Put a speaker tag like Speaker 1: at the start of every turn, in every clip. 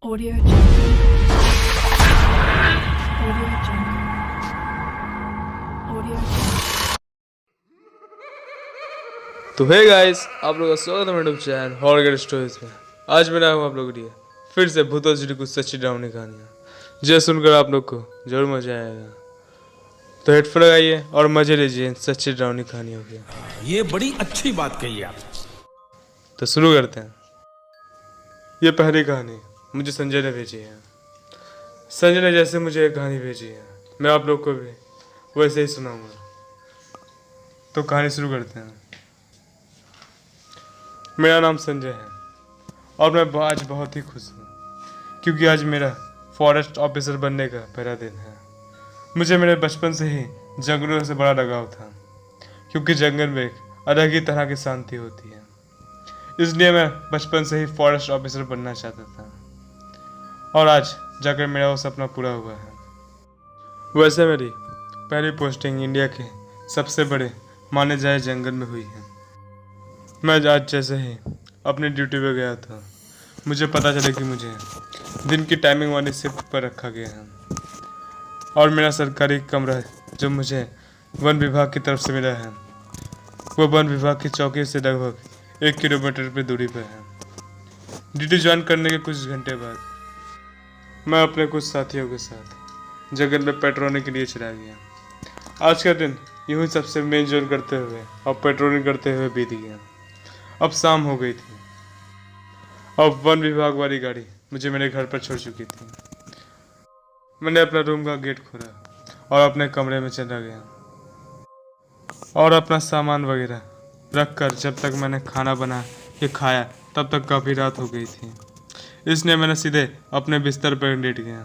Speaker 1: Audio Jungle. Audio Jungle. Audio Jungle.
Speaker 2: तो hey guys, आप लोगों का स्वागत है मेरे यूट्यूब चैनल हॉरर स्टोरीज में। आज मैं आया हूँ आप लोगों के लिए फिर से भूतों से जुड़ी कुछ सच्ची डरावनी कहानियाँ, जो सुनकर आप लोग को जरूर मजा आएगा। तो हेडफोन लगाइए और मजे लीजिए इन सच्ची डरावनी कहानियों की।
Speaker 3: ये बड़ी अच्छी बात कही आप।
Speaker 2: तो शुरू करते हैं। ये पहली कहानी मुझे संजय ने भेजी है। संजय ने जैसे मुझे एक कहानी भेजी है, मैं आप लोग को भी वैसे ही सुनाऊंगा। तो कहानी शुरू करते हैं। मेरा नाम संजय है और मैं आज बहुत ही खुश हूँ, क्योंकि आज मेरा फॉरेस्ट ऑफिसर बनने का पहला दिन है। मुझे मेरे बचपन से ही जंगलों से बड़ा लगाव था, क्योंकि जंगल में एक अलग ही तरह की शांति होती है। इसलिए मैं बचपन से ही फॉरेस्ट ऑफिसर बनना चाहता था और आज जाकर मेरा वो सपना पूरा हुआ है। वैसे मेरी पहली पोस्टिंग इंडिया के सबसे बड़े माने जाए जंगल में हुई है। मैं आज जैसे ही अपनी ड्यूटी पे गया था, मुझे पता चला कि मुझे दिन की टाइमिंग वाली शिफ्ट पर रखा गया है और मेरा सरकारी कमरा जो मुझे वन विभाग की तरफ से मिला है, वो वन विभाग की चौकी से लगभग 1 किलोमीटर की दूरी पर है। ड्यूटी ज्वाइन करने के कुछ घंटे बाद मैं अपने कुछ साथियों के साथ जंगल में पेट्रोलिंग के लिए चला गया। आज का दिन यूं ही सबसे मेन जोन करते हुए और पेट्रोलिंग करते हुए बीत गया। अब शाम हो गई थी। अब वन विभाग वाली गाड़ी मुझे मेरे घर पर छोड़ चुकी थी। मैंने अपना रूम का गेट खोला और अपने कमरे में चला गया और अपना सामान वगैरह रखकर जब तक मैंने खाना बना के खाया तब तक काफ़ी रात हो गई थी। इसलिए मैंने सीधे अपने बिस्तर पर लेट गया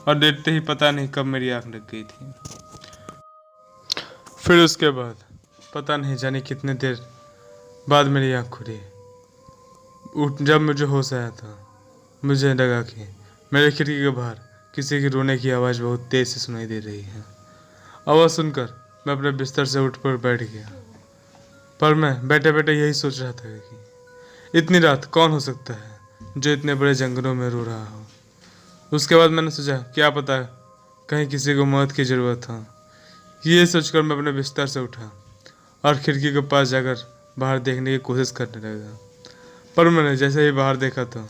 Speaker 2: और लेटते ही पता नहीं कब मेरी आँख लग गई थी। फिर उसके बाद पता नहीं जाने कितने देर बाद मेरी आँख खुली। जब मुझे होश आया था, मुझे लगा कि मेरे खिड़की के बाहर किसी की रोने की आवाज़ बहुत तेज़ से सुनाई दे रही है। आवाज़ सुनकर मैं अपने बिस्तर से उठ कर बैठ गया, पर मैं बैठे बैठे यही सोच रहा था कि इतनी रात कौन हो सकता है जो इतने बड़े जंगलों में रो रहा हो। उसके बाद मैंने सोचा क्या पता कहीं किसी को मदद की ज़रूरत हो। ये सोचकर मैं अपने बिस्तर से उठा और खिड़की के पास जाकर बाहर देखने की कोशिश करने लगा। पर मैंने जैसे ही बाहर देखा तो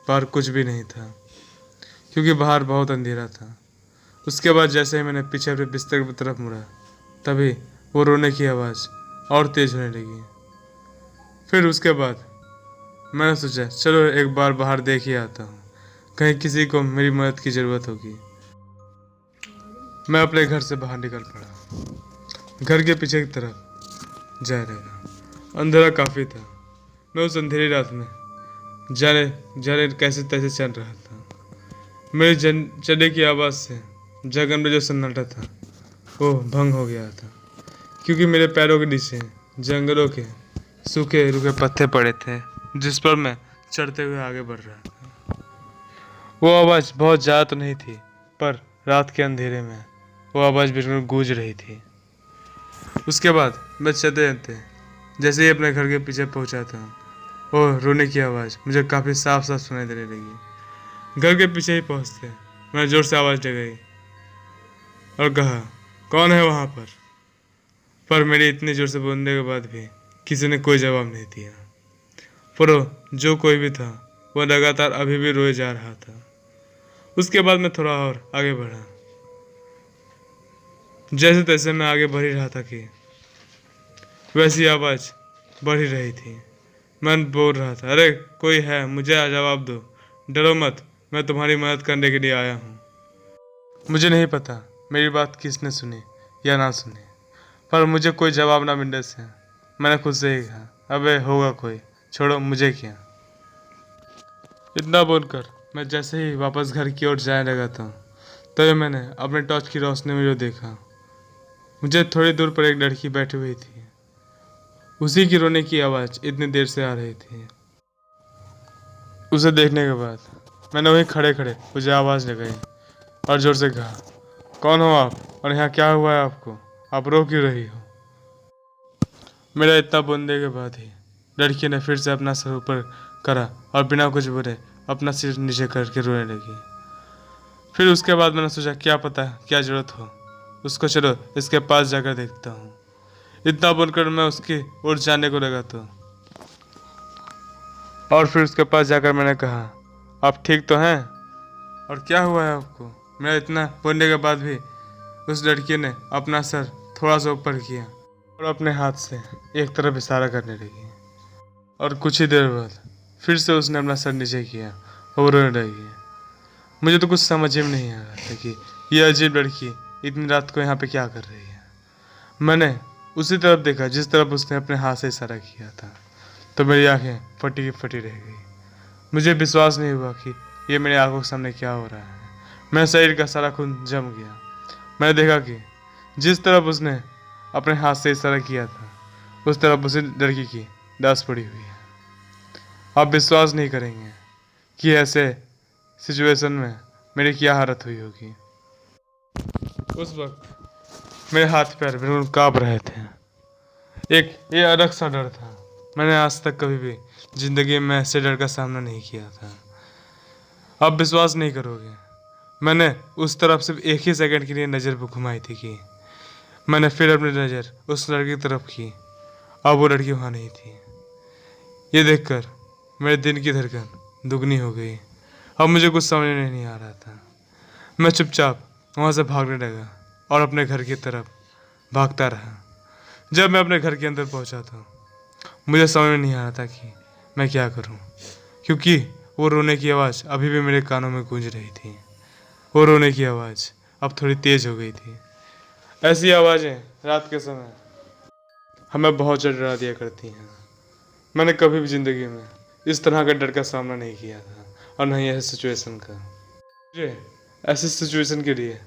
Speaker 2: बाहर कुछ भी नहीं था, क्योंकि बाहर बहुत अंधेरा था। उसके बाद जैसे ही मैंने पीछे अपने बिस्तर की तरफ मुड़ा, तभी वो रोने की आवाज़ और तेज़ होने लगी। फिर उसके बाद मैंने सोचा चलो एक बार बाहर देख ही आता हूँ, कहीं किसी को मेरी मदद की ज़रूरत होगी। मैं अपने घर से बाहर निकल पड़ा, घर के पीछे की तरफ जा लगा। अंधेरा काफ़ी था। मैं उस अंधेरी रात में जाने जाने कैसे तैसे चल रहा था। मेरी चलने की आवाज़ से जंगल में जो सन्नाटा था वो भंग हो गया था, क्योंकि मेरे पैरों के नीचे जंगलों के सूखे रूखे पत्ते पड़े थे, जिस पर मैं चढ़ते हुए आगे बढ़ रहा था। वो आवाज़ बहुत ज़्यादा तो नहीं थी, पर रात के अंधेरे में वो आवाज़ बिल्कुल गूंज रही थी। उसके बाद मैं चलते चलते जैसे ही अपने घर के पीछे पहुंचा था, वो रोने की आवाज़ मुझे काफ़ी साफ साफ सुनाई देने लगी। घर के पीछे ही पहुंचते मैंने ज़ोर से आवाज़ लगाई और कहा कौन है वहाँ पर मेरी इतनी ज़ोर से बोलने के बाद भी किसी ने कोई जवाब नहीं दिया। पर जो कोई भी था वो लगातार अभी भी रोए जा रहा था। उसके बाद मैं थोड़ा और आगे बढ़ा। जैसे तैसे मैं आगे बढ़ ही रहा था कि वैसी आवाज़ बढ़ ही रही थी। मैं बोल रहा था अरे कोई है, मुझे जवाब दो, डरो मत, मैं तुम्हारी मदद करने के लिए आया हूँ। मुझे नहीं पता मेरी बात किसने सुनी या ना सुनी, पर मुझे कोई जवाब ना मिलने से मैंने खुद से ही कहा अबे होगा कोई, छोड़ो मुझे क्या। इतना बोलकर मैं जैसे ही वापस घर की ओर जाने लगा था, तभी मैंने अपने टॉर्च की रोशनी में जो देखा, मुझे थोड़ी दूर पर एक लड़की बैठी हुई थी। उसी की रोने की आवाज़ इतनी देर से आ रही थी। उसे देखने के बाद मैंने वहीं खड़े खड़े मुझे आवाज़ लगाई और ज़ोर से कहा कौन हो आप और यहाँ क्या हुआ है आपको, आप रो क्यों रही हो। मेरा इतना बोलने के बाद ही लड़की ने फिर से अपना सर ऊपर करा और बिना कुछ बोले अपना सिर नीचे करके रोने लगी। फिर उसके बाद मैंने सोचा क्या पता क्या ज़रूरत हो उसको, चलो इसके पास जाकर देखता हूँ। इतना बोलकर मैं उसकी ओर जाने को लगा तो और फिर उसके पास जाकर मैंने कहा, आप ठीक तो हैं और क्या हुआ है आपको? मेरा इतना बोलने के बाद भी उस लड़की ने अपना सर थोड़ा सा ऊपर किया और अपने हाथ से एक तरफ इशारा करने लगी और कुछ ही देर बाद फिर से उसने अपना सर नीचे किया और रोने लगी। मुझे तो कुछ समझ में नहीं आ रहा था कि यह अजीब लड़की इतनी रात को यहाँ पे क्या कर रही है। मैंने उसी तरफ देखा जिस तरफ उसने अपने हाथ से इशारा किया था, तो मेरी आंखें फटी की फटी रह गई। मुझे विश्वास नहीं हुआ कि ये मेरी आंखों के सामने क्या हो रहा है। मेरे शरीर का सारा खून जम गया। मैंने देखा कि जिस तरफ उसने अपने हाथ से इशारा किया था उस तरफ उसी लड़की की लाश पड़ी हुई है। आप विश्वास नहीं करेंगे कि ऐसे सिचुएशन में मेरी क्या हालत हुई होगी। उस वक्त मेरे हाथ पैर बिल्कुल काँप रहे थे। एक ये अलग सा डर था। मैंने आज तक कभी भी ज़िंदगी में ऐसे डर का सामना नहीं किया था। आप विश्वास नहीं करोगे, मैंने उस तरफ सिर्फ एक ही सेकंड के लिए नज़र घुमाई थी कि मैंने फिर अपनी नज़र उस लड़की की तरफ की। अब वो लड़की वहाँ नहीं थी। ये देखकर मेरे दिल की धड़कन दुगनी हो गई। अब मुझे कुछ समझ में नहीं आ रहा था। मैं चुपचाप वहाँ से भागने लगा और अपने घर की तरफ भागता रहा। जब मैं अपने घर के अंदर पहुँचा तो मुझे समझ में नहीं आ रहा था कि मैं क्या करूं, क्योंकि वो रोने की आवाज़ अभी भी मेरे कानों में गूंज रही थी। वो रोने की आवाज़ अब थोड़ी तेज़ हो गई थी। ऐसी आवाज़ें रात के समय हमें बहुत ज़्यादा डरा दिया करती हैं। मैंने कभी भी ज़िंदगी में इस तरह का डर का सामना नहीं किया था और न ही ऐसी सिचुएशन का। मुझे ऐसी सिचुएशन के लिए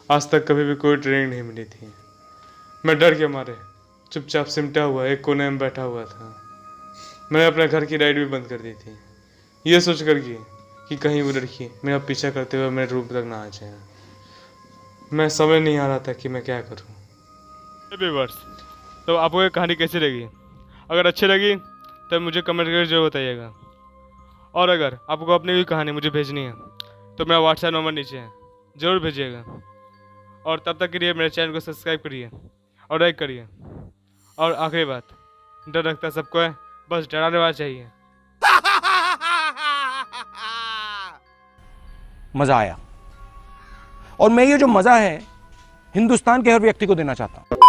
Speaker 2: आज तक कभी भी कोई ट्रेनिंग नहीं मिली थी। मैं डर के मारे चुपचाप सिमटा हुआ एक कोने में बैठा हुआ था। मैंने अपने घर की लाइट भी बंद कर दी थी, ये सोच कर कि कहीं वो लड़की मेरा पीछा करते हुए मेरे रूम तक ना आ जाए। मैं समझ नहीं आ रहा था कि मैं क्या करूं। व्यूअर्स, तो आपको ये कहानी कैसी लगी? अगर अच्छी लगी तो मुझे कमेंट करके जरूर बताइएगा। और अगर आपको अपनी भी कहानी मुझे भेजनी है तो मेरा व्हाट्सएप नंबर नीचे है, ज़रूर भेजिएगा। और तब तक के लिए मेरे चैनल को सब्सक्राइब करिए और लाइक करिए। और आखिरी बात, डर लगता सबको है, बस डराने वाला चाहिए।
Speaker 1: मजा आया और मैं ये जो मजा है हिंदुस्तान के हर व्यक्ति को देना चाहता हूं।